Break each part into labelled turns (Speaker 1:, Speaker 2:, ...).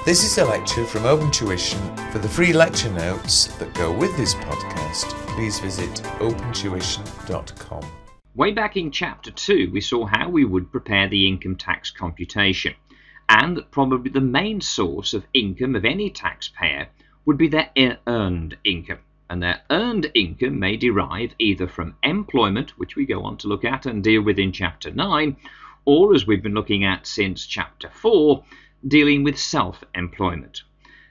Speaker 1: This is a lecture from Open Tuition. For the free lecture notes that go with this podcast, please visit opentuition.com.
Speaker 2: Way back in Chapter 2, we saw how we would prepare the income tax computation, and that probably the main source of income of any taxpayer would be their earned income. And their earned income may derive either from employment, which we go on to look at and deal with in Chapter 9, or as we've been looking at since Chapter 4, dealing with self-employment.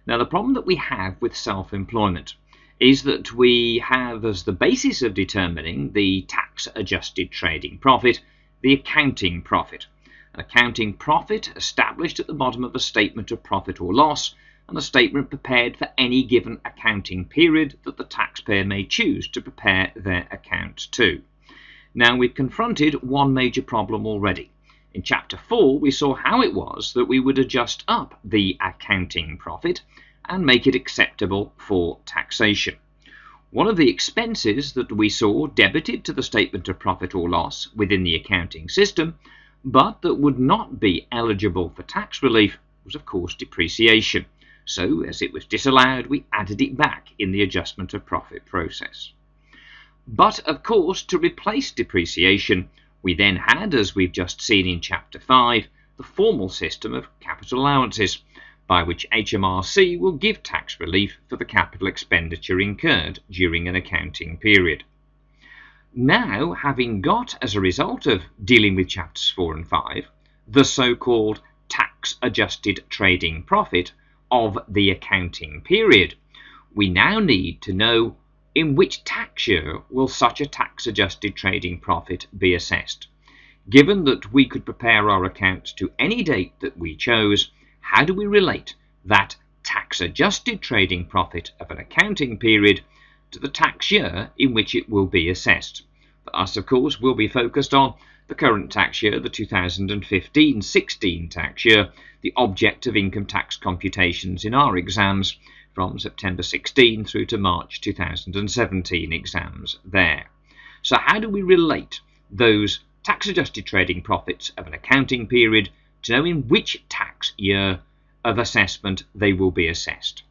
Speaker 2: Now, the problem that we have with self-employment is that we have as the basis of determining the tax-adjusted trading profit, the accounting profit. An accounting profit established at the bottom of a statement of profit or loss, and a statement prepared for any given accounting period that the taxpayer may choose to prepare their account to. Now, we've confronted one major problem already. In Chapter 4, we saw how it was that we would adjust up the accounting profit and make it acceptable for taxation. One of the expenses that we saw debited to the statement of profit or loss within the accounting system, but that would not be eligible for tax relief, was of course depreciation. So, as it was disallowed, we added it back in the adjustment of profit process. But, of course, to replace depreciation, we then had, as we've just seen in Chapter 5, the formal system of capital allowances, by which HMRC will give tax relief for the capital expenditure incurred during an accounting period. Now, having got, as a result of dealing with Chapters 4 and 5, the so-called tax-adjusted trading profit of the accounting period, we now need to know in which tax year will such a tax-adjusted trading profit be assessed. Given that we could prepare our accounts to any date that we chose, how do we relate that tax-adjusted trading profit of an accounting period to the tax year in which it will be assessed? For us, of course, we'll be focused on the current tax year, the 2015-16 tax year, the object of income tax computations in our exams from September 16 through to March 2017 exams there. So how do we relate those tax-adjusted trading profits of an accounting period to know in which tax year of assessment they will be assessed?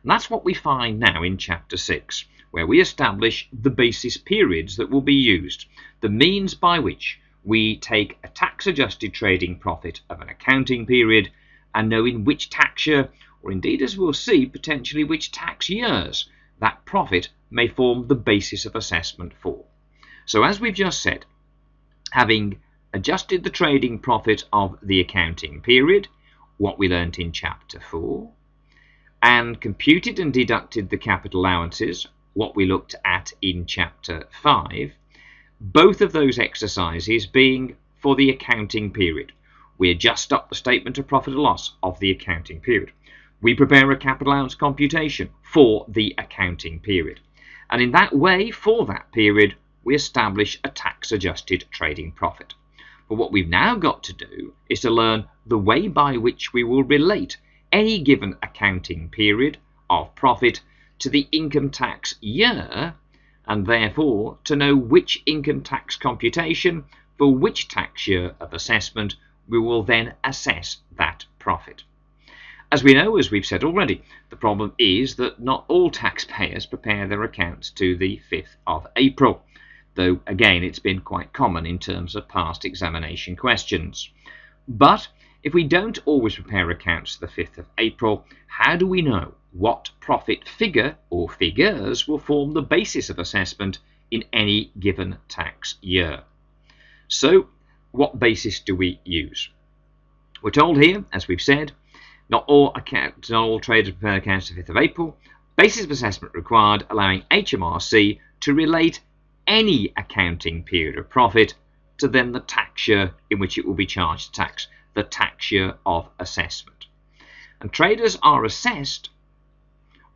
Speaker 2: And that's what we find now in Chapter 6, where we establish the basis periods that will be used, the means by which we take a tax-adjusted trading profit of an accounting period and know in which tax year, or indeed, as we'll see, potentially which tax years that profit may form the basis of assessment for. So as we've just said, having adjusted the trading profit of the accounting period, what we learnt in Chapter 4, and computed and deducted the capital allowances, what we looked at in Chapter 5, both of those exercises being for the accounting period. We adjust up the statement of profit or loss of the accounting period. We prepare a capital allowance computation for the accounting period. And in that way, for that period, we establish a tax-adjusted trading profit. But what we've now got to do is to learn the way by which we will relate any given accounting period of profit to the income tax year, and therefore to know which income tax computation for which tax year of assessment we will then assess that profit. As we know, as we've said already, the problem is that not all taxpayers prepare their accounts to the 5th of April, though again it's been quite common in terms of past examination questions. But if we don't always prepare accounts to the 5th of April, how do we know what profit figure or figures will form the basis of assessment in any given tax year? So, what basis do we use? We're told here, as we've said, not all traders prepare accounts to the 5th of April. Basis of assessment required, allowing HMRC to relate any accounting period of profit to then the tax year in which it will be charged tax, the tax year of assessment. And traders are assessed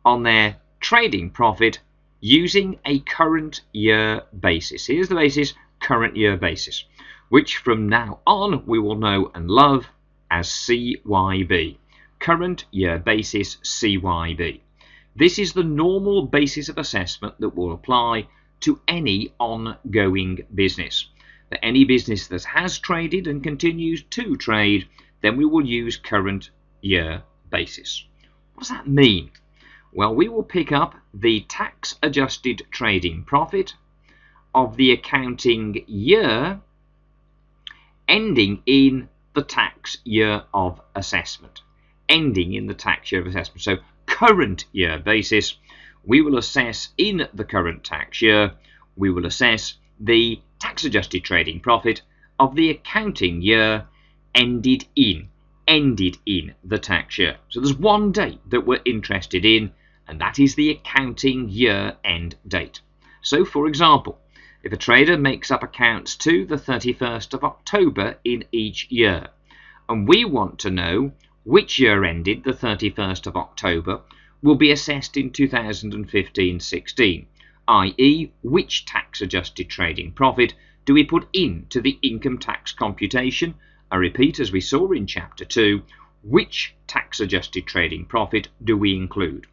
Speaker 2: on their trading profit using a current year basis. Here's the basis, current year basis, which from now on we will know and love as CYB. Current year basis, CYB. This is the normal basis of assessment that will apply to any ongoing business. For any business that has traded and continues to trade, then we will use current year basis. What does that mean? Well, we will pick up the tax-adjusted trading profit of the accounting year ending in the tax year of assessment. Ending in the tax year of assessment. So current year basis, we will assess in the current tax year, we will assess the tax-adjusted trading profit of the accounting year ended in the tax year. So there's one date that we're interested in, and that is the accounting year end date. So for example, if a trader makes up accounts to the 31st of October in each year, and we want to know which year ended the 31st of October will be assessed in 2015-16, i.e. which tax-adjusted trading profit do we put into the income tax computation? I repeat, as we saw in Chapter 2, which tax-adjusted trading profit do we include?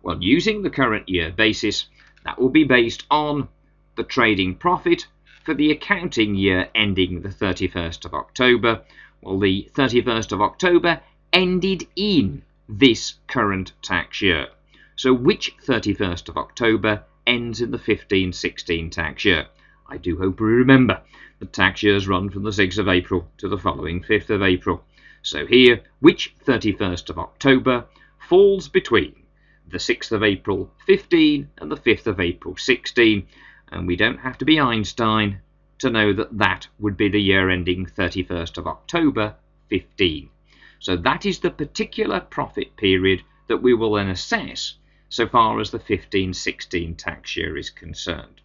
Speaker 2: Well, using the current year basis, that will be based on the trading profit for the accounting year ending the 31st of October. Well, the 31st of October ended in this current tax year. So which 31st of October ends in the 15-16 tax year? I do hope you remember the tax years run from the 6th of April to the following 5th of April. So here, which 31st of October falls between the 6th of April 15 and the 5th of April 16, and we don't have to be Einstein to know that that would be the year ending 31st of October 15. So that is the particular profit period that we will then assess so far as the 15-16 tax year is concerned.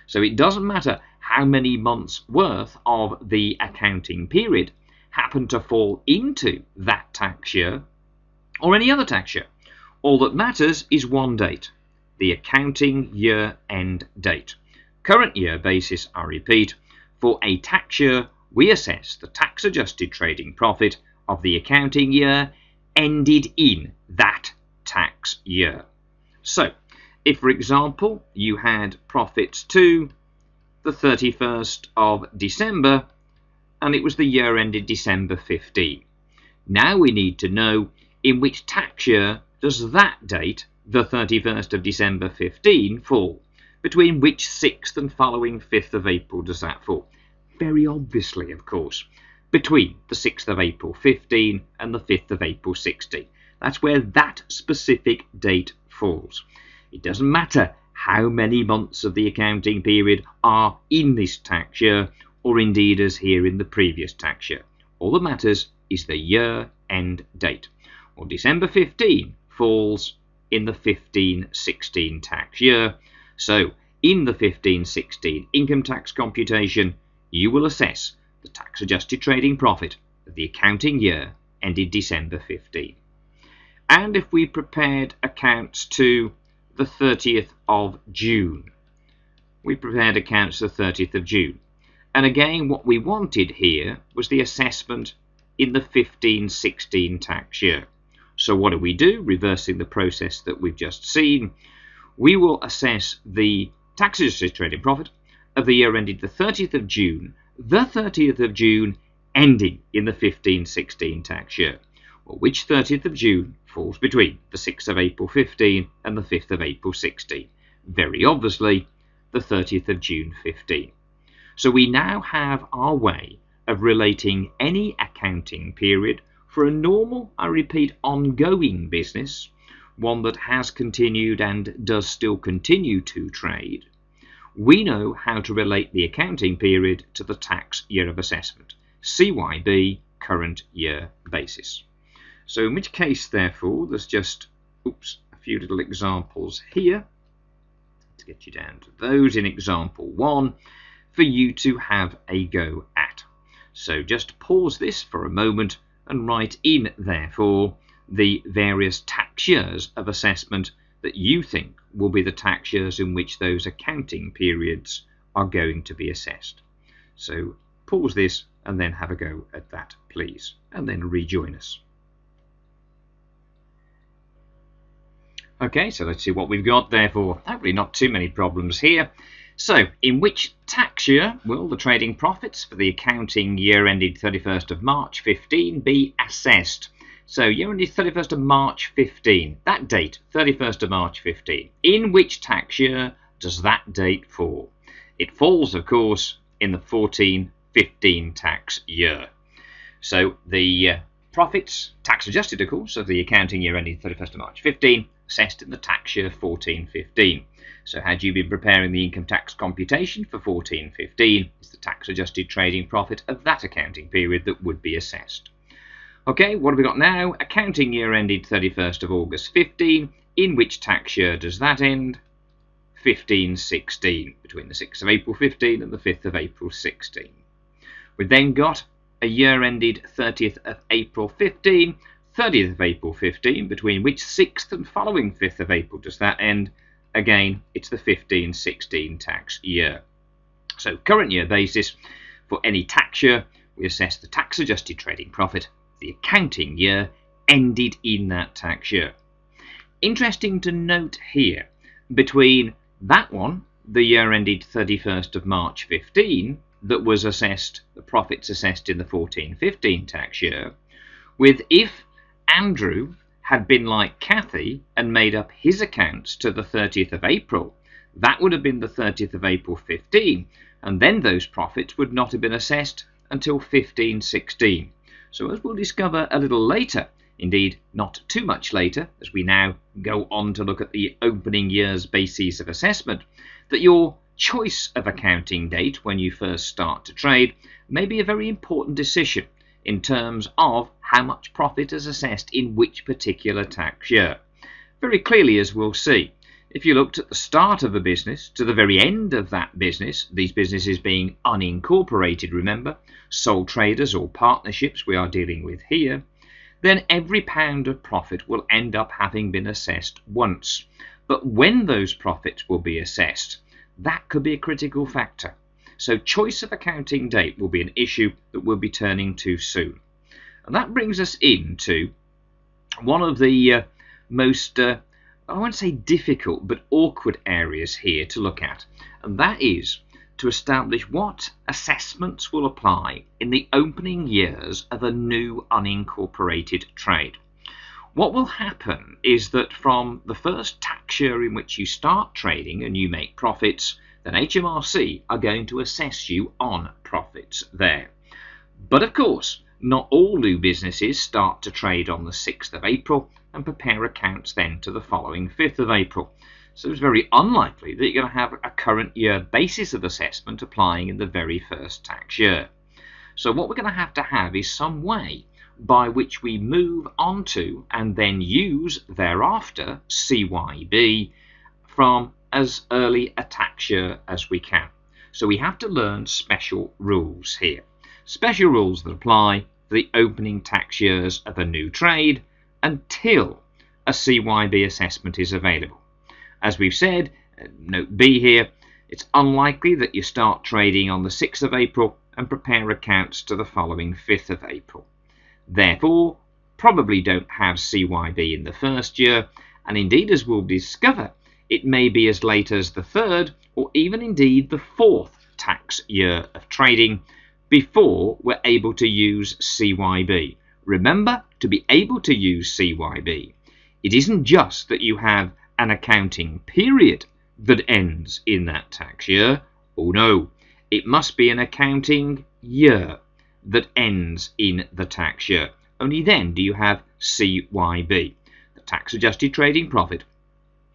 Speaker 2: So it doesn't matter how many months worth of the accounting period happen to fall into that tax year or any other tax year. All that matters is one date, the accounting year end date. Current year basis, I repeat, for a tax year we assess the tax-adjusted trading profit of the accounting year ended in that tax year. So, if for example you had profits to the 31st of December and it was the year ended December 15, now we need to know in which tax year does that date, the 31st of December 15, fall. Between which 6th and following 5th of April does that fall? Very obviously, of course, between the 6th of April 15 and the 5th of April 16. That's where that specific date falls. It doesn't matter how many months of the accounting period are in this tax year, or indeed as here in the previous tax year. All that matters is the year end date. Well, December 15 falls in the 15-16 tax year. So, in the 15-16 income tax computation, you will assess the tax-adjusted trading profit of the accounting year ended December 15. And if we prepared accounts to the 30th of June, we prepared accounts to the 30th of June. And again, what we wanted here was the assessment in the 15-16 tax year. So what do? Reversing the process that we've just seen, we will assess the tax-adjusted trading profit of the year ended the 30th of June, the 30th of June ending in the 15-16 tax year. Well, which 30th of June falls between the 6th of April 15 and the 5th of April 16? Very obviously, the 30th of June 15. So we now have our way of relating any accounting period for a normal, I repeat, ongoing business, one that has continued and does still continue to trade. We know how to relate the accounting period to the tax year of assessment, CYB, current year basis. So in which case, therefore, there's just a few little examples here to get you down to those in example 1 for you to have a go at. So just pause this for a moment and write in, therefore, the various tax years of assessment that you think will be the tax years in which those accounting periods are going to be assessed. So pause this and then have a go at that, please, and then rejoin us. Okay, so let's see what we've got, therefore. Hopefully not too many problems here. So, in which tax year will the trading profits for the accounting year ended 31st of March 15 be assessed? So year ended 31st of March 15. That date, 31st of March 15. In which tax year does that date fall? It falls, of course, in the 14-15 tax year. So the profits, tax adjusted, of course, of the accounting year ending 31st of March 15, assessed in the tax year 14-15. So had you been preparing the income tax computation for 14-15, it's the tax adjusted trading profit of that accounting period that would be assessed. Okay, what have we got now? Accounting year ended 31st of August 15. In which tax year does that end? 15-16, between the 6th of April 15 and the 5th of April 16. We then got a year ended 30th of April 15, 30th of April 15, between which 6th and following 5th of April does that end? Again, it's the 15-16 tax year. So current year basis, for any tax year, we assess the tax adjusted trading profit of the accounting year ended in that tax year. Interesting to note here, between that one, the year ended 31st of March 15, that was assessed, the profits assessed in the 14-15 tax year, with if Andrew had been like Kathy and made up his accounts to the 30th of April, that would have been the 30th of April 15, and then those profits would not have been assessed until 15-16. So as we'll discover a little later, indeed not too much later, as we now go on to look at the opening year's bases of assessment, that your choice of accounting date when you first start to trade may be a very important decision in terms of how much profit is assessed in which particular tax year. Very clearly, as we'll see, if you looked at the start of a business to the very end of that business, these businesses being unincorporated, remember, sole traders or partnerships we are dealing with here, then every pound of profit will end up having been assessed once. But when those profits will be assessed, that could be a critical factor. So choice of accounting date will be an issue that we'll be turning to soon. And that brings us into one of the most, I won't say difficult, but awkward areas here to look at. And that is to establish what assessments will apply in the opening years of a new unincorporated trade. What will happen is that from the first tax year in which you start trading and you make profits, then HMRC are going to assess you on profits there. But of course, not all new businesses start to trade on the 6th of April and prepare accounts then to the following 5th of April. So it's very unlikely that you're going to have a current year basis of assessment applying in the very first tax year. So what we're going to have is some way by which we move on to and then use thereafter CYB from as early a tax year as we can. So we have to learn special rules here. Special rules that apply for the opening tax years of a new trade until a CYB assessment is available. As we've said, note B here, it's unlikely that you start trading on the 6th of April and prepare accounts to the following 5th of April. Therefore, probably don't have CYB in the first year, and indeed, as we'll discover, it may be as late as the 3rd or even indeed the 4th tax year of trading before we're able to use CYB. Remember, to be able to use CYB, it isn't just that you have an accounting period that ends in that tax year. Oh no, it must be an accounting year that ends in the tax year. Only then do you have CYB, the tax adjusted trading profit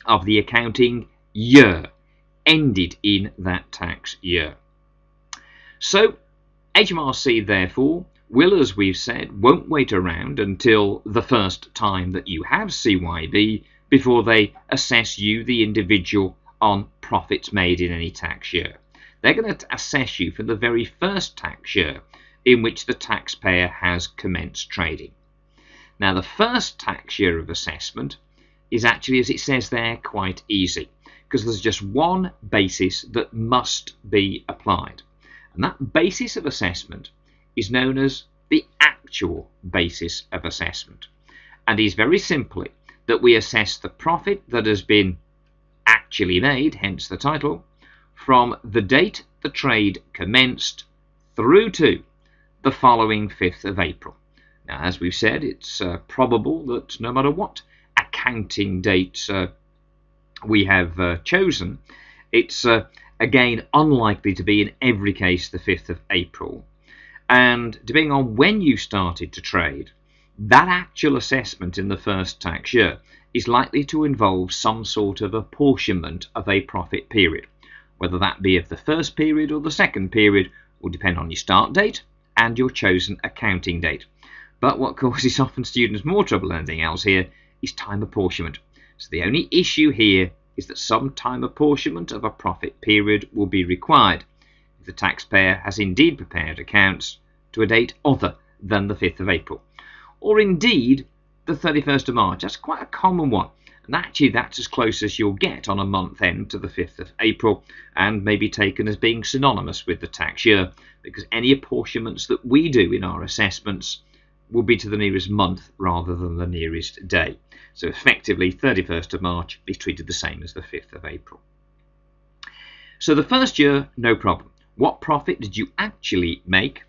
Speaker 2: of the accounting year ended in that tax year. So HMRC therefore will, as we've said, won't wait around until the first time that you have CYB before they assess you, the individual, on profits made in any tax year. They're going to assess you for the very first tax year in which the taxpayer has commenced trading. Now, the first tax year of assessment is actually, as it says there, quite easy, because there's just one basis that must be applied. And that basis of assessment is known as the actual basis of assessment, and is very simply that we assess the profit that has been actually made, hence the title, from the date the trade commenced through to the following 5th of April. Now, as we've said, it's probable that no matter what accounting date we have chosen, it's again unlikely to be in every case the 5th of April. And depending on when you started to trade, that actual assessment in the first tax year is likely to involve some sort of apportionment of a profit period. Whether that be of the first period or the second period will depend on your start date and your chosen accounting date. But what causes often students more trouble than anything else here is time apportionment. So the only issue here is that some time apportionment of a profit period will be required if the taxpayer has indeed prepared accounts to a date other than the 5th of April. Or indeed the 31st of March. That's quite a common one. And actually that's as close as you'll get on a month end to the 5th of April, and may be taken as being synonymous with the tax year, because any apportionments that we do in our assessments will be to the nearest month rather than the nearest day. So effectively 31st of March is treated the same as the 5th of April. So the first year, no problem. What profit did you actually make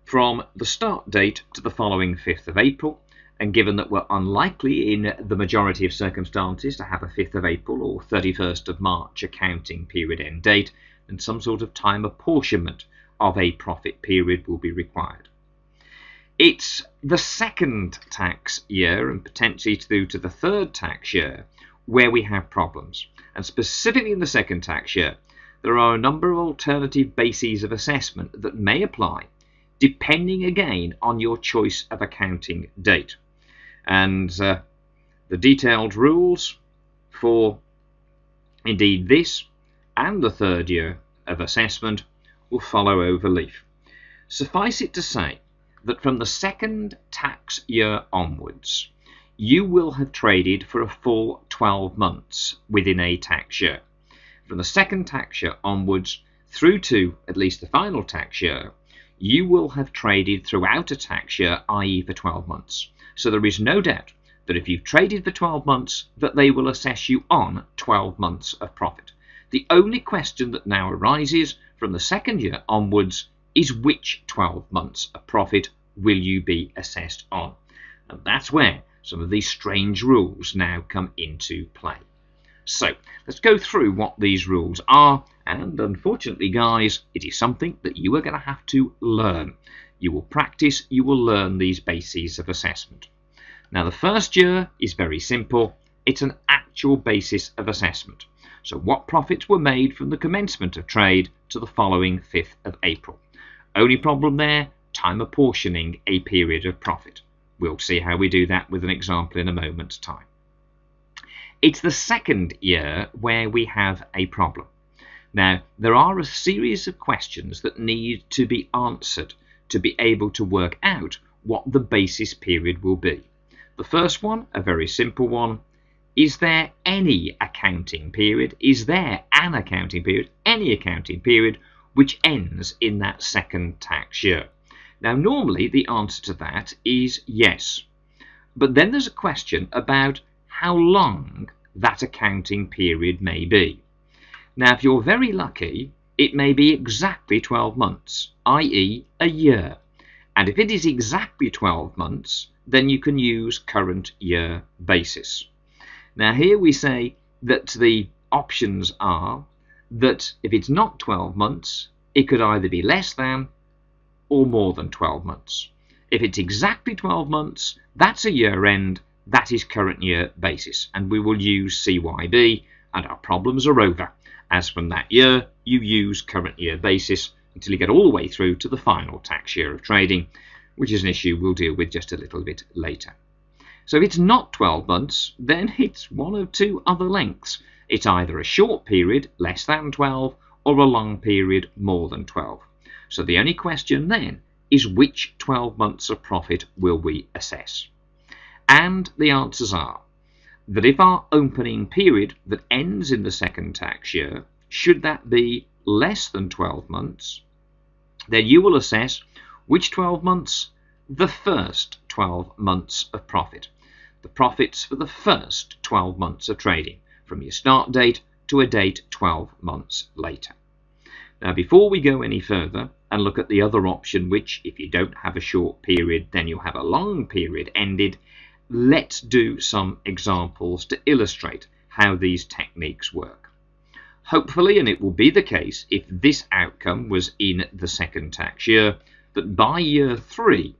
Speaker 2: from the start date to the following 5th of April? And given that we're unlikely in the majority of circumstances to have a 5th of April or 31st of March accounting period end date, then some sort of time apportionment of a profit period will be required. It's the second tax year, and potentially through to the third tax year, where we have problems. And specifically in the second tax year, there are a number of alternative bases of assessment that may apply, depending again on your choice of accounting date. And the detailed rules for indeed this and the third year of assessment will follow over leaf. Suffice it to say that from the second tax year onwards, you will have traded for a full 12 months within a tax year. From the second tax year onwards through to at least the final tax year, you will have traded throughout a tax year, i.e. for 12 months. So there is no doubt that if you've traded for 12 months, that they will assess you on 12 months of profit. The only question that now arises from the second year onwards is which 12 months of profit will you be assessed on? And that's where some of these strange rules now come into play. So let's go through what these rules are, and unfortunately guys, it is something that you are going to have to learn. You will practice, you will learn these bases of assessment. Now the first year is very simple. It's an actual basis of assessment. So what profits were made from the commencement of trade to the following 5th of April. Only problem there, time apportioning a period of profit. We'll see how we do that with an example in a moment's time. It's the second year where we have a problem. Now, there are a series of questions that need to be answered to be able to work out what the basis period will be. The first one, a very simple one, is there any accounting period? Is there an accounting period, any accounting period, which ends in that second tax year? Now, normally the answer to that is yes. But then there's a question about how long that accounting period may be. Now, if you're very lucky, it may be exactly 12 months, i.e. a year. And if it is exactly 12 months, then you can use current year basis. Now, here we say that the options are that if it's not 12 months, it could either be less than or more than 12 months. If it's exactly 12 months, that's a year end, that is current year basis, and we will use CYB, and our problems are over, as from that year you use current year basis until you get all the way through to the final tax year of trading, which is an issue we'll deal with just a little bit later. So if it's not 12 months, then it's one of two other lengths. It's either a short period, less than 12, or a long period, more than 12. So the only question then is which 12 months of profit will we assess? And the answers are that if our opening period that ends in the second tax year, should that be less than 12 months, then you will assess which 12 months? The first 12 months of profit. The profits for the first 12 months of trading, from your start date to a date 12 months later. Now, before we go any further, and look at the other option, which, if you don't have a short period, then you'll have a long period ended. Let's do some examples to illustrate how these techniques work. Hopefully, and it will be the case if this outcome was in the second tax year, that by year 3,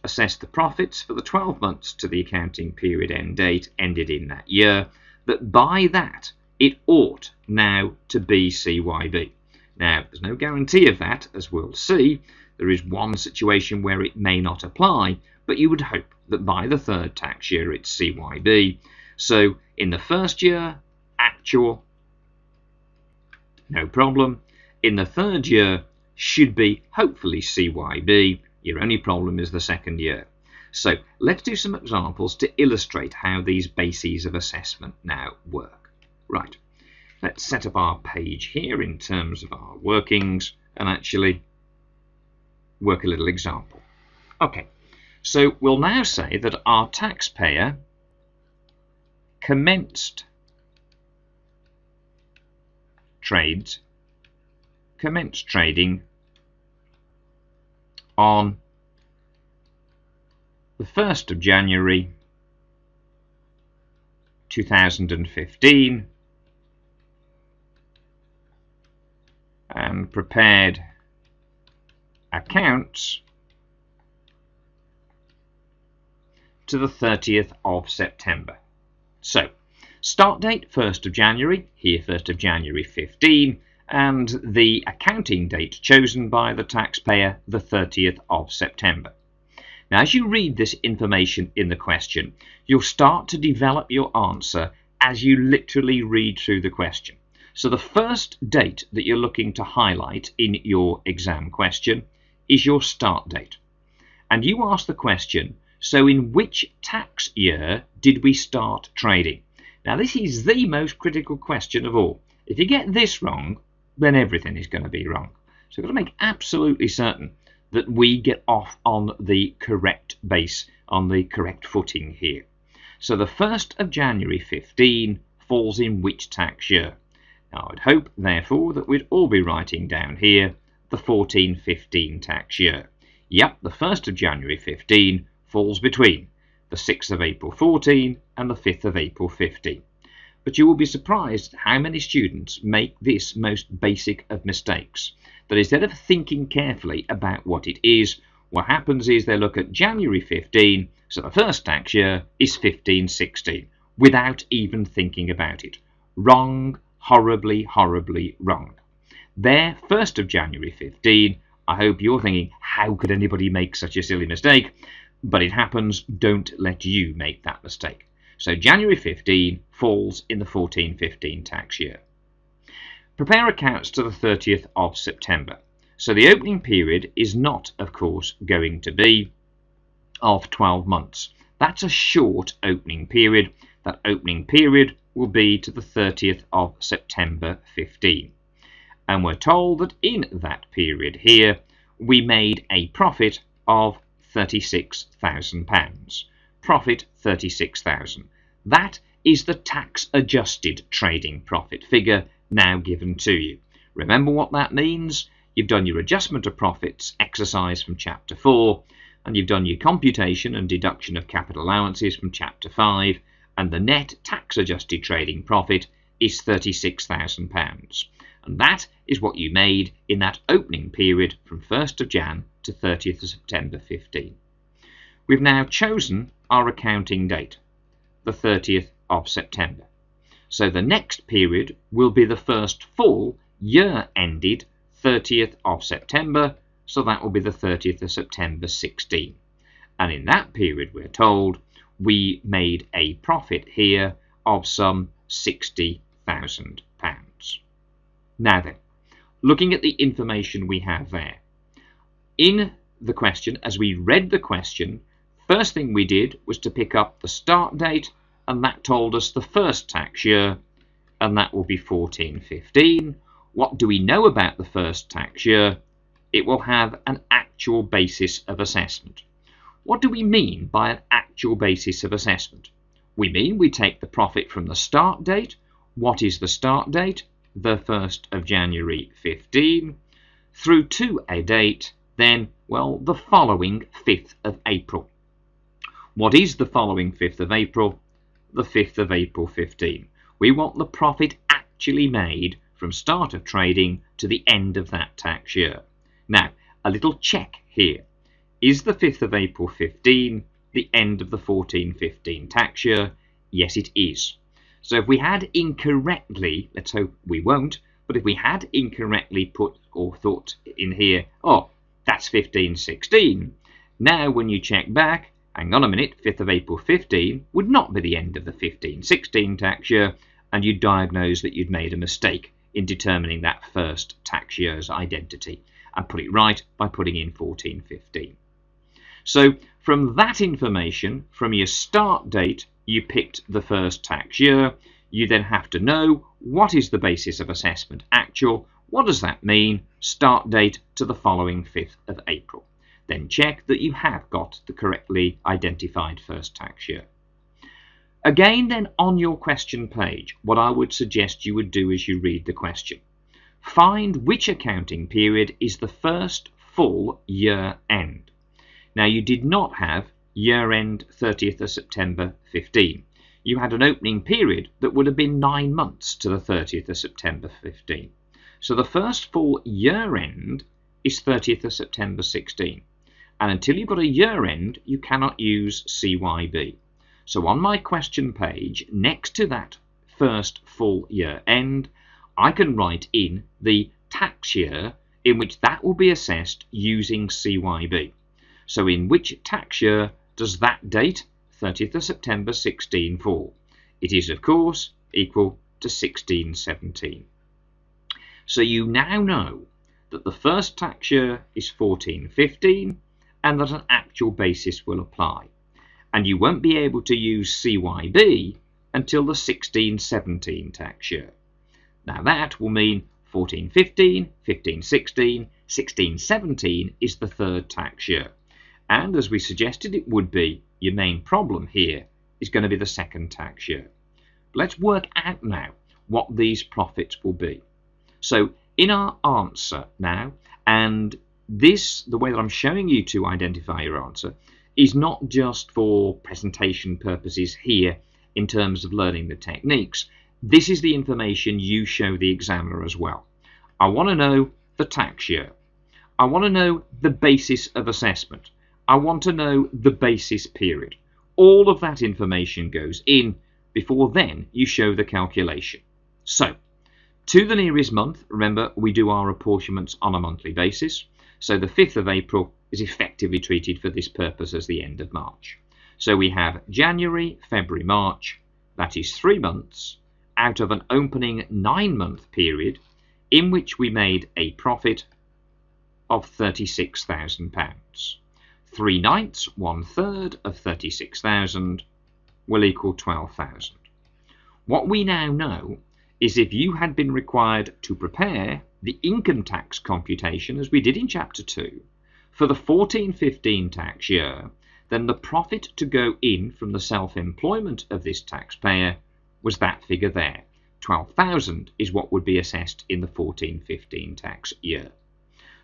Speaker 2: assess the profits for the 12 months to the accounting period end date ended in that year, that by that it ought now to be CYB. Now, there's no guarantee of that, as we'll see. There is one situation where it may not apply, but you would hope that by the third tax year it's CYB. So in the first year, actual, no problem. In the third year, should be hopefully CYB. Your only problem is the second year. So let's do some examples to illustrate how these bases of assessment now work. Right, let's set up our page here in terms of our workings and actually work a little example. Okay, so we'll now say that our taxpayer commenced trading on the 1st of January 2015 and prepared accounts to the 30th of September. So, start date 1st of January, here 1st of January 15, and the accounting date chosen by the taxpayer, the 30th of September. Now, as you read this information in the question, you'll start to develop your answer as you literally read through the question. So the first date that you're looking to highlight in your exam question is your start date. And you ask the question, so in which tax year did we start trading? Now, this is the most critical question of all. If you get this wrong, then everything is going to be wrong. So we've got to make absolutely certain that we get off on the correct base, on the correct footing here. So the 1st of January 15 falls in which tax year? Now, I'd hope, therefore, that we'd all be writing down here the 14-15 tax year. Yep, the 1st of January 15 falls between the 6th of April 14 and the 5th of April 15. But you will be surprised how many students make this most basic of mistakes. That instead of thinking carefully about what it is, what happens is they look at January 15, so the first tax year is 15-16, without even thinking about it. Wrong, horribly, horribly wrong. There, 1st of January 15, I hope you're thinking, how could anybody make such a silly mistake? But it happens, don't let you make that mistake. So January 15 falls in the 14-15 tax year. Prepare accounts to the 30th of September. So the opening period is not, of course, going to be of 12 months. That's a short opening period. That opening period will be to the 30th of September 15. And we're told that in that period here, we made a profit of £36,000. Profit 36,000. That is the tax adjusted trading profit figure now given to you. Remember what that means? You've done your adjustment of profits exercise from chapter 4, and you've done your computation and deduction of capital allowances from chapter 5, and the net tax adjusted trading profit is £36,000. And that is what you made in that opening period from 1st of Jan to 30th of September 15. We've now chosen our accounting date, the 30th of September. So the next period will be the first full year ended 30th of September, so that will be the 30th of September 16. And in that period, we're told, we made a profit here of some £60,000. Now then, looking at the information we have there, in the question, as we read the question, first thing we did was to pick up the start date, and that told us the first tax year, and that will be 14-15. What do we know about the first tax year? It will have an actual basis of assessment. What do we mean by an actual basis of assessment? We mean we take the profit from the start date. What is the start date? The 1st of January 15. through to a date, then, well, the following 5th of April. What is the following 5th of April? The 5th of April 15. We want the profit actually made from start of trading to the end of that tax year. Now, a little check here. Is the 5th of April 15 the end of the 14-15 tax year? Yes, it is. So if we had incorrectly, let's hope we won't, but if we had incorrectly put or thought in here, oh, that's 15-16, now when you check back, hang on a minute, 5th of April 15 would not be the end of the 15-16 tax year, and you'd diagnose that you'd made a mistake in determining that first tax year's identity and put it right by putting in 14-15. So from that information, from your start date, you picked the first tax year. You then have to know what is the basis of assessment actual. What does that mean? Start date to the following 5th of April. Then check that you have got the correctly identified first tax year. Again, then, on your question page, what I would suggest you would do as you read the question. Find which accounting period is the first full year end. Now, you did not have year end 30th of September 15. You had an opening period that would have been 9 months to the 30th of September 15. So the first full year end is 30th of September 16. And until you've got a year end, you cannot use CYB. So on my question page, next to that first full year end, I can write in the tax year in which that will be assessed using CYB. So in which tax year does that date, 30th of September 16, fall? It is, of course, equal to 1617. So you now know that the first tax year is 14-15 and that an actual basis will apply. And you won't be able to use CYB until the 16-17 tax year. Now that will mean 14-15, 15-16, 16-17 is the third tax year. And as we suggested it would be, your main problem here is going to be the second tax year. Let's work out now what these profits will be. So in our answer now, and this, the way that I'm showing you to identify your answer, is not just for presentation purposes here in terms of learning the techniques. This is the information you show the examiner as well. I want to know the tax year. I want to know the basis of assessment. I want to know the basis period. All of that information goes in before then you show the calculation. So, to the nearest month, remember we do our apportionments on a monthly basis. So the 5th of April is effectively treated for this purpose as the end of March. So we have January, February, March. That is 3 months out of an opening 9-month period in which we made a profit of £36,000. 3/9, 1/3 of 36,000 will equal 12,000. What we now know is if you had been required to prepare the income tax computation, as we did in Chapter 2, for the 14-15 tax year, then the profit to go in from the self-employment of this taxpayer was that figure there. 12,000 is what would be assessed in the 14-15 tax year.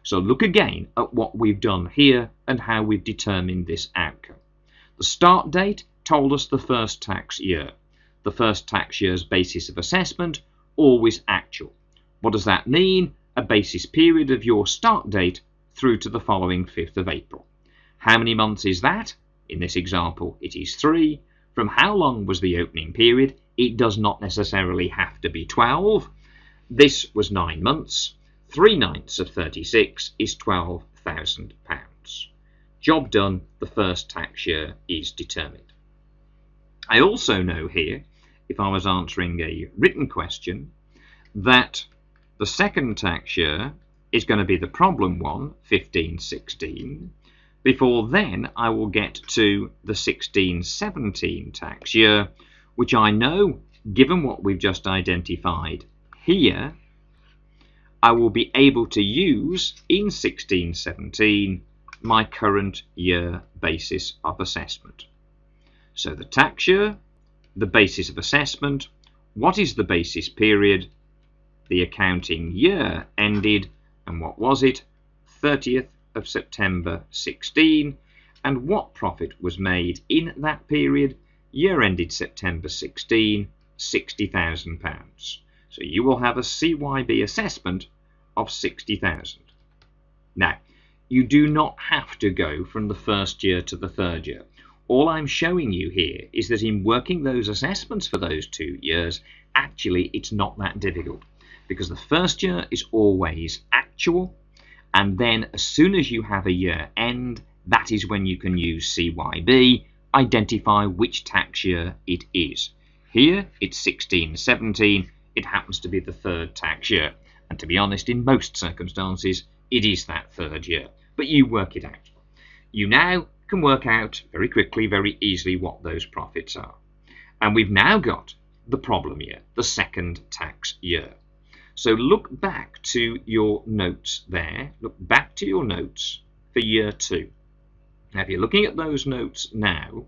Speaker 2: So look again at what we've done here and how we've determined this outcome. The start date told us the first tax year. The first tax year's basis of assessment, always actual. What does that mean? A basis period of your start date through to the following 5th of April. How many months is that? In this example, it is 3. From how long was the opening period? It does not necessarily have to be 12. This was 9 months. 3/9 of 36 is £12,000. Job done, the first tax year is determined. I also know here, if I was answering a written question, that the second tax year is going to be the problem one, 15-16. Before then, I will get to the 16-17 tax year, which I know, given what we've just identified here, I will be able to use in 16-17 my current year basis of assessment. So the tax year, the basis of assessment, what is the basis period, the accounting year ended, And what was it? 30th of September 16. And what profit was made in that period? Year ended September 16, £60,000. So you will have a CYB assessment of 60,000. Now, you do not have to go from the first year to the third year. All I'm showing you here is that in working those assessments for those 2 years, actually it's not that difficult, because the first year is always actual, and then as soon as you have a year end, that is when you can use CYB, identify which tax year it is. Here it's 16-17, it happens to be the third tax year, and to be honest, in most circumstances it is that third year, but you work it out. You now can work out very quickly, very easily what those profits are. And we've now got the problem year, the second tax year. So look back to your notes there, look back to your notes for year 2. Now if you're looking at those notes now,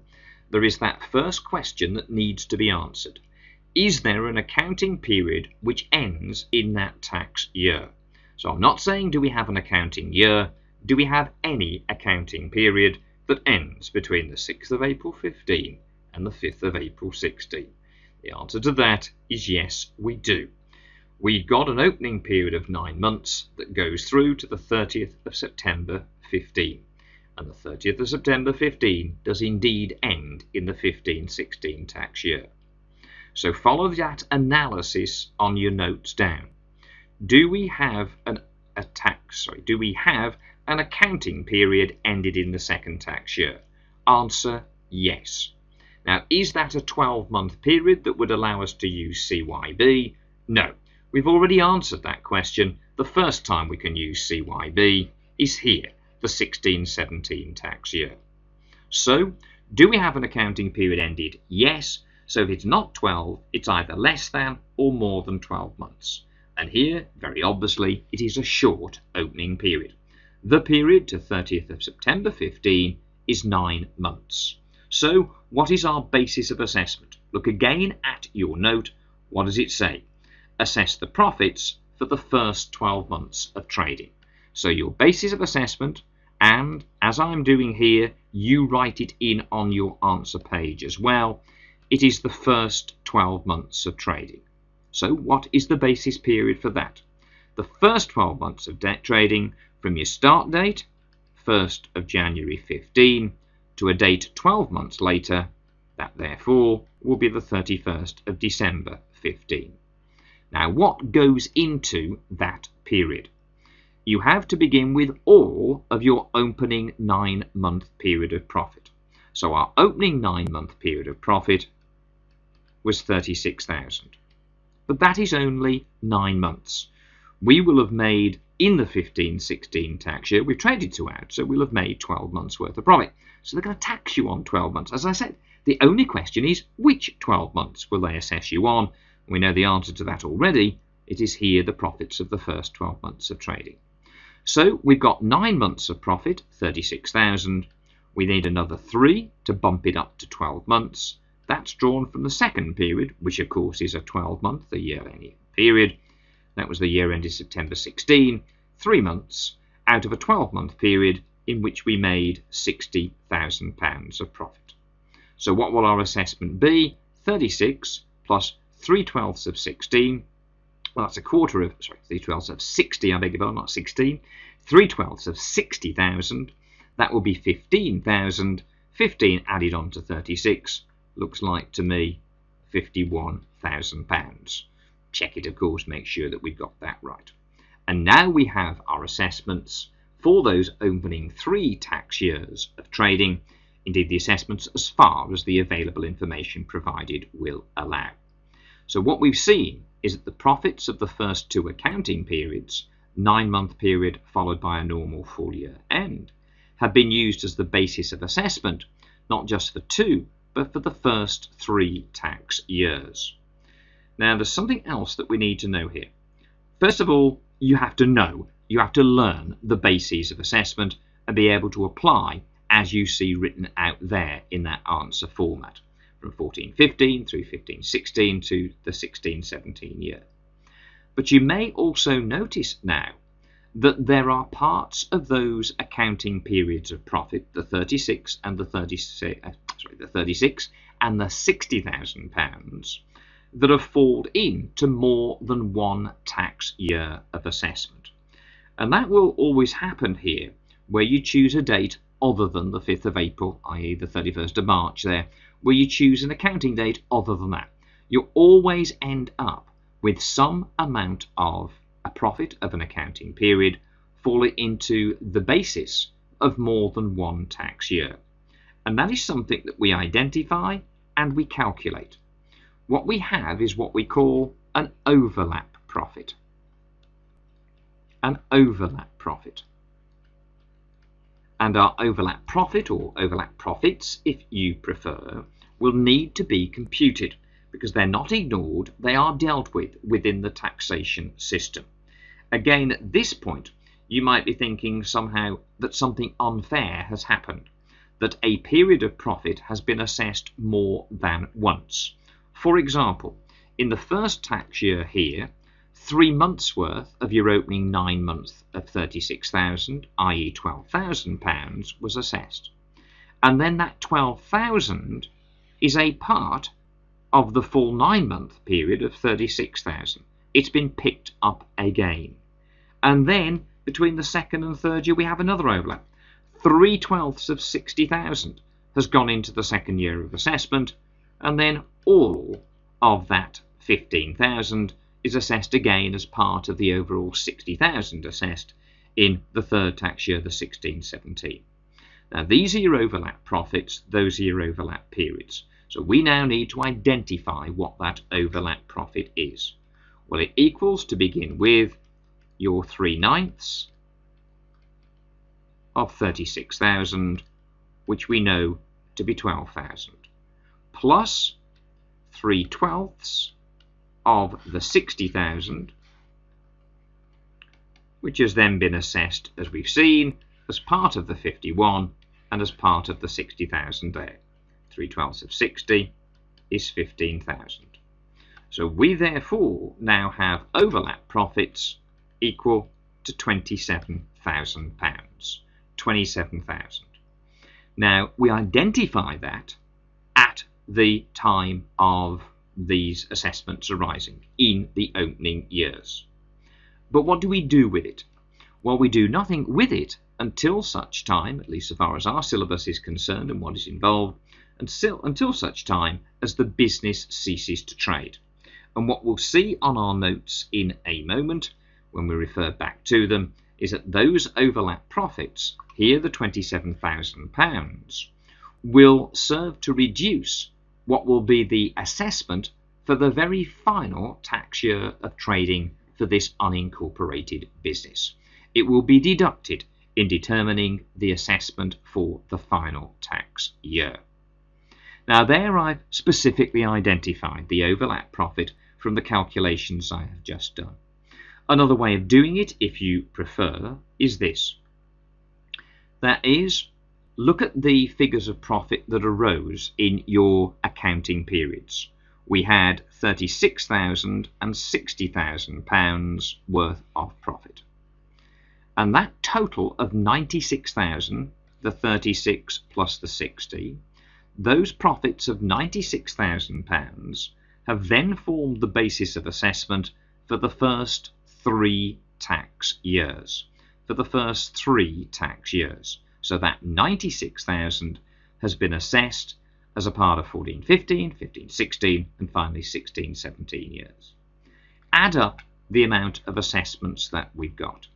Speaker 2: there is that first question that needs to be answered. Is there an accounting period which ends in that tax year? So I'm not saying do we have an accounting year, do we have any accounting period that ends between the 6th of April 15 and the 5th of April 16? The answer to that is yes, we do. We've got an opening period of 9 months that goes through to the 30th of September 15. And the 30th of September 15 does indeed end in the 15-16 tax year. So follow that analysis on your notes down. Do we have an accounting period ended in the second tax year? Answer, yes. Now, is that a 12-month period that would allow us to use CYB? No. We've already answered that question. The first time we can use CYB is here, the 16-17 tax year. So, do we have an accounting period ended? Yes. So if it's not 12, it's either less than or more than 12 months. And here, very obviously, it is a short opening period. The period to 30th of September 15 is 9 months. So, what is our basis of assessment? Look again at your note. What does it say? Assess the profits for the first 12 months of trading. So your basis of assessment, and as I'm doing here, you write it in on your answer page as well. It is the first 12 months of trading. So what is the basis period for that? The first 12 months of trading from your start date, 1st of January 15, to a date 12 months later, that therefore will be the 31st of December 15. Now what goes into that period? You have to begin with all of your opening 9-month period of profit. So our opening 9-month period of profit was 36,000. But that is only 9 months. We will have made, in the 15-16 tax year, we've traded 2 out, so we'll have made 12 months worth of profit. So they're going to tax you on 12 months. As I said, the only question is which 12 months will they assess you on? We know the answer to that already. It is here the profits of the first 12 months of trading. So we've got 9 months of profit, 36,000. We need another 3 to bump it up to 12 months. That's drawn from the second period, which of course is a 12-month, the year-end period. That was the year ended September 16, 3 months out of a 12-month period in which we made £60,000 of profit. So what will our assessment be? 36 plus 3/12 of 16. Well, that's 3/12 of 60, I beg your pardon, not 16. 3/12 of 60,000. That will be 15,000. 15 added on to 36 looks like to me £51,000. Check it, of course, make sure that we've got that right. And now we have our assessments for those opening 3 tax years of trading, indeed the assessments as far as the available information provided will allow. So what we've seen is that the profits of the first 2 accounting periods, 9-month period followed by a normal full year end, have been used as the basis of assessment, not just for 2, but for the first 3 tax years. Now there's something else that we need to know here. First of all, you have to learn the bases of assessment and be able to apply as you see written out there in that answer format, from 14-15 through 15-16 to the 16-17 year. But you may also notice now that there are parts of those accounting periods of profit, the 36 and the 60,000 pounds, that have fallen into more than one tax year of assessment. And that will always happen here, where you choose a date other than the 5th of April, i.e. the 31st of March there, where you choose an accounting date other than that. You'll always end up with some amount of a profit of an accounting period falling into the basis of more than one tax year. And that is something that we identify and we calculate. What we have is what we call an overlap profit. An overlap profit. And our overlap profit, or overlap profits if you prefer, will need to be computed because they're not ignored, they are dealt with within the taxation system. Again, at this point, you might be thinking somehow that something unfair has happened, that a period of profit has been assessed more than once. For example, in the first tax year here, 3 months' worth of your opening 9 months of 36,000, i.e. £12,000, was assessed. And then that 12,000 is a part of the full 9-month period of 36,000. It's been picked up again. And then between the second and third year we have another overlap. 3/12 of 60,000 has gone into the second year of assessment, and then all of that 15,000 is assessed again as part of the overall 60,000 assessed in the third tax year, the 16-17. Now these are your overlap profits, those are your overlap periods. So we now need to identify what that overlap profit is. Well, it equals, to begin with, your 3/9 of 36,000, which we know to be 12,000, plus 3/12 of the 60,000, which has then been assessed, as we've seen, as part of the 51 and as part of the 60,000 there. 3/12 of 60 is 15,000. So we therefore now have overlap profits equal to £27,000. 27,000. Now we identify that at the time of these assessments arising in the opening years. But what do we do with it? Well, we do nothing with it until such time, at least so far as our syllabus is concerned and what is involved, until such time as the business ceases to trade. And what we'll see on our notes in a moment, when we refer back to them, is that those overlap profits, here the £27,000, will serve to reduce what will be the assessment for the very final tax year of trading for this unincorporated business. It will be deducted in determining the assessment for the final tax year. Now there I've specifically identified the overlap profit from the calculations I have just done. Another way of doing it, if you prefer, is this. That is, look at the figures of profit that arose in your accounting periods. We had £36,000 and £60,000 worth of profit. And that total of 96,000, the 36 plus the 60, those profits of £96,000 have then formed the basis of assessment for the first 3 tax years. For the first 3 tax years. So that 96,000 has been assessed as a part of 14-15, 15-16, and finally 16-17 years. Add up the amount of assessments that we've got.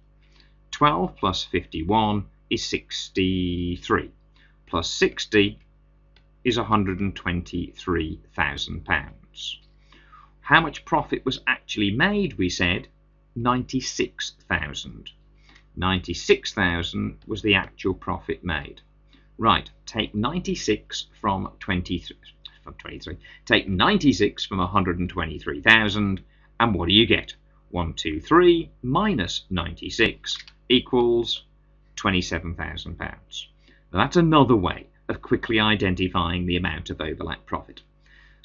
Speaker 2: 12 plus 51 is 63, plus 60 is £123,000. How much profit was actually made, we said? 96,000. 96,000 was the actual profit made. Right, take 96 from 23. Take 96 from 123,000, and what do you get? 123 minus 96 equals £27,000. Now that's another way of quickly identifying the amount of overlap profit.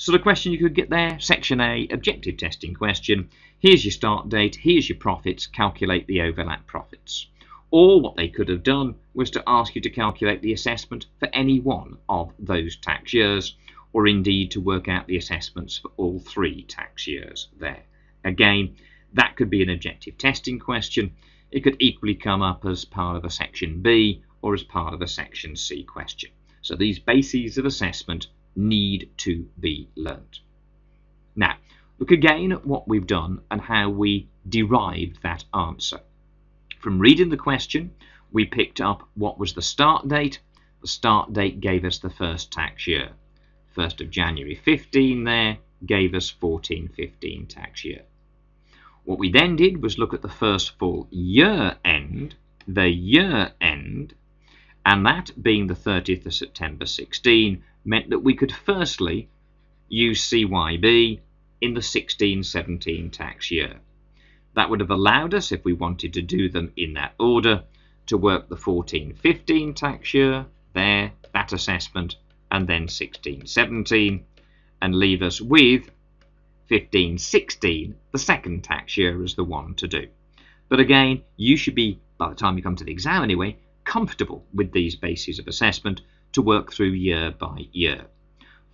Speaker 2: So the question you could get there, Section A, objective testing question. Here's your start date, here's your profits, calculate the overlap profits. Or what they could have done was to ask you to calculate the assessment for any one of those tax years, or indeed to work out the assessments for all 3 tax years there. Again, that could be an objective testing question. It could equally come up as part of a Section B or as part of a Section C question. So these bases of assessment need to be learnt. Now, look again at what we've done and how we derived that answer. From reading the question, we picked up what was the start date. The start date gave us the first tax year. 1st of January 15 there gave us 14-15 tax year. What we then did was look at the first full year end, and that being the 30th of September 16 meant that we could firstly use CYB in the 16-17 tax year. That would have allowed us, if we wanted to do them in that order, to work the 14-15 tax year, there, that assessment, and then 16-17, and leave us with 15-16, the second tax year, as the one to do. But again, you should be, by the time you come to the exam anyway, comfortable with these bases of assessment to work through year by year.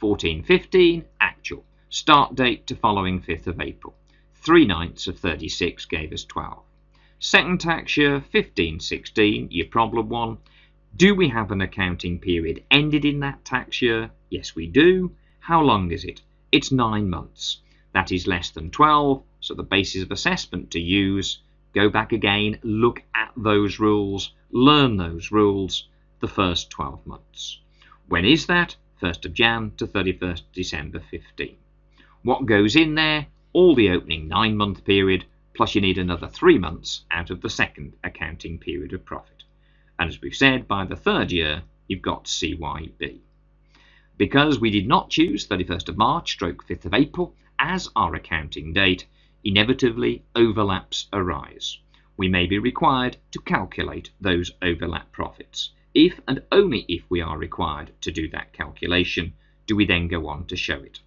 Speaker 2: 14-15, actual. Start date to following 5th of April. 3/9 of 36 gave us 12. Second tax year, 15-16, your problem one. Do we have an accounting period ended in that tax year? Yes, we do. How long is it? It's 9 months. That is less than 12, so the basis of assessment to use, go back again, look at those rules, learn those rules, the first 12 months. When is that? 1st of Jan to 31st December 15. What goes in there? All the opening 9-month period, plus you need another 3 months out of the second accounting period of profit. And as we've said, by the 3rd year, you've got CYB. Because we did not choose 31st of March, 5th of April, as our accounting date, inevitably overlaps arise. We may be required to calculate those overlap profits. If and only if we are required to do that calculation, do we then go on to show it.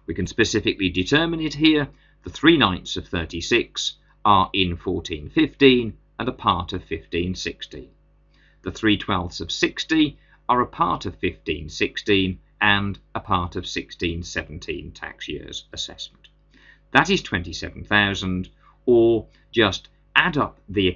Speaker 2: We can specifically determine it here. The 3/9 of 36 are in 14-15 and a part of 15-16. The 3/12 of 60 are a part of 15-16 and a part of 16-17 tax years assessment. That is 27,000, or just add up the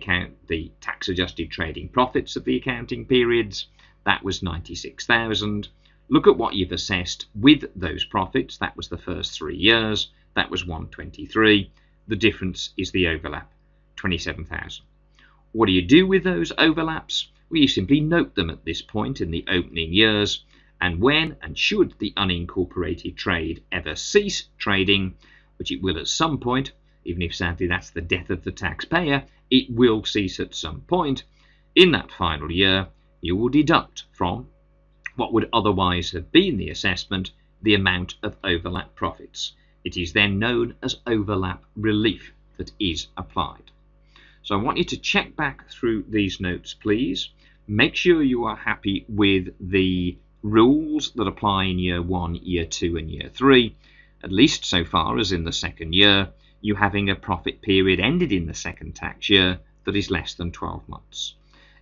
Speaker 2: tax adjusted trading profits of the accounting periods. That was 96,000. Look at what you've assessed with those profits. That was the first 3 years. That was 123. The difference is the overlap, 27,000. What do you do with those overlaps? Well, you simply note them at this point in the opening years, and when and should the unincorporated trade ever cease trading, which it will at some point, even if sadly that's the death of the taxpayer, it will cease at some point. In that final year, you will deduct from what would otherwise have been the assessment the amount of overlap profits. It is then known as overlap relief that is applied. So I want you to check back through these notes, please. Make sure you are happy with the rules that apply in year 1, year 2 and year 3, at least so far as in the second year, you having a profit period ended in the second tax year that is less than 12 months.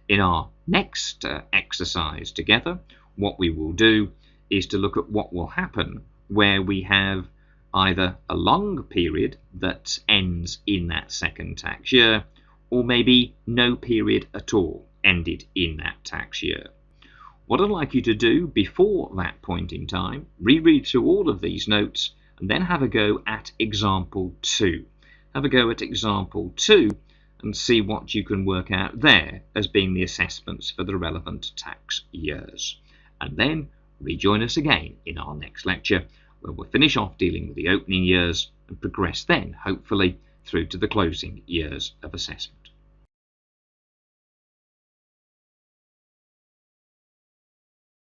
Speaker 2: In our next exercise together, what we will do is to look at what will happen where we have either a long period that ends in that second tax year, or maybe no period at all ended in that tax year. What I'd like you to do before that point in time, reread through all of these notes and then have a go at example 2. Have a go at example 2 and see what you can work out there as being the assessments for the relevant tax years. And then rejoin us again in our next lecture, where we'll finish off dealing with the opening years and progress then, hopefully, through to the closing years of assessment.